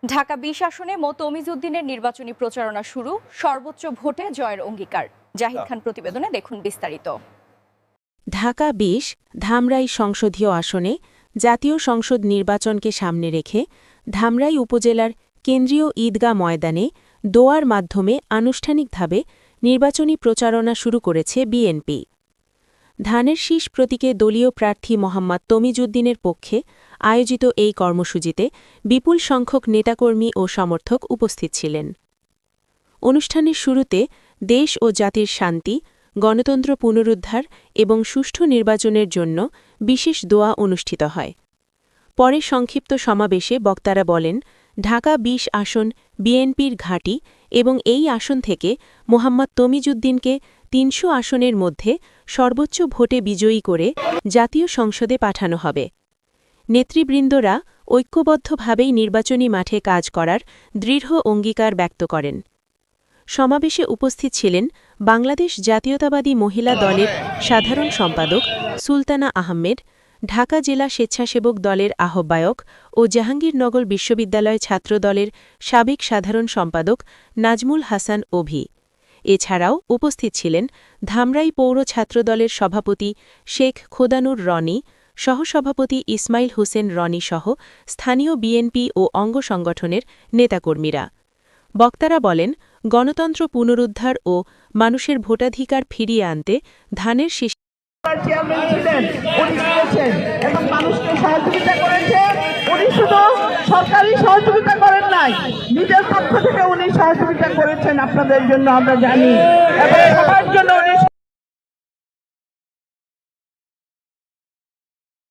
ঢাকা ২০ আসনে মো তমিজউদ্দিনের নির্বাচনী প্রচারণা শুরু, সর্বোচ্চ ভোটে জয়ের অঙ্গীকার। জাহিদ খান প্রতিবেদনে দেখুন বিস্তারিত। ঢাকা ২০ ধামরাই সংসদীয় আসনে জাতীয় সংসদ নির্বাচনকে সামনে রেখে ধামরাই উপজেলার কেন্দ্রীয় ঈদগাহ ময়দানে দোয়ার মাধ্যমে আনুষ্ঠানিকভাবে নির্বাচনী প্রচারণা শুরু করেছে বিএনপি। ধানের শীষ প্রতীকে দলীয় প্রার্থী মোহাম্মদ তমিজউদ্দিনের পক্ষে আয়োজিত এই কর্মসূচিতে বিপুল সংখ্যক নেতাকর্মী ও সমর্থক উপস্থিত ছিলেন। অনুষ্ঠানের শুরুতে দেশ ও জাতির শান্তি, গণতন্ত্র পুনরুদ্ধার এবং সুষ্ঠু নির্বাচনের জন্য বিশেষ দোয়া অনুষ্ঠিত হয়। পরে সংক্ষিপ্ত সমাবেশে বক্তারা বলেন, ঢাকা ২০ আসন বিএনপির ঘাঁটি এবং এই আসন থেকে মোহাম্মদ তমিজউদ্দিনকে ৩০০ আসনের মধ্যে সর্বোচ্চ ভোটে বিজয়ী করে জাতীয় সংসদে পাঠানো হবে। নেতৃবৃন্দরা ঐক্যবদ্ধভাবেই নির্বাচনী মাঠে কাজ করার দৃঢ় অঙ্গীকার ব্যক্ত করেন। সমাবেশে উপস্থিত ছিলেন বাংলাদেশ জাতীয়তাবাদী মহিলা দলের সাধারণ সম্পাদক সুলতানা আহমেদ, ঢাকা জেলা স্বেচ্ছাসেবক দলের আহ্বায়ক ও জাহাঙ্গীরনগর বিশ্ববিদ্যালয় ছাত্র দলের সাবেক সাধারণ সম্পাদক নাজমুল হাসান অভি। এছাড়াও উপস্থিত ছিলেন ধামরাই পৌর ছাত্রদলের সভাপতি শেখ খোদানুর রনি, সহসভাপতি ইসমাইল হোসেন রনি সহ স্থানীয় বিএনপি ও অঙ্গ সংগঠনের নেতাকর্মীরা। বক্তারা বলেন, গণতন্ত্র পুনরুদ্ধার ও মানুষের ভোটাধিকার ফিরিয়ে আনতে ধানের শীষ চেয়ারম্যান ছিলেন, উনি দিয়েছেন এবং মানুষকে সহযোগিতা করেছেন। উনি শুধু সরকারি সহযোগিতা করেন নাই, নিজের পক্ষ থেকে উনি সহযোগিতা করেছেন আপনাদের জন্য আমরা জানি, এবং সবার জন্য উনি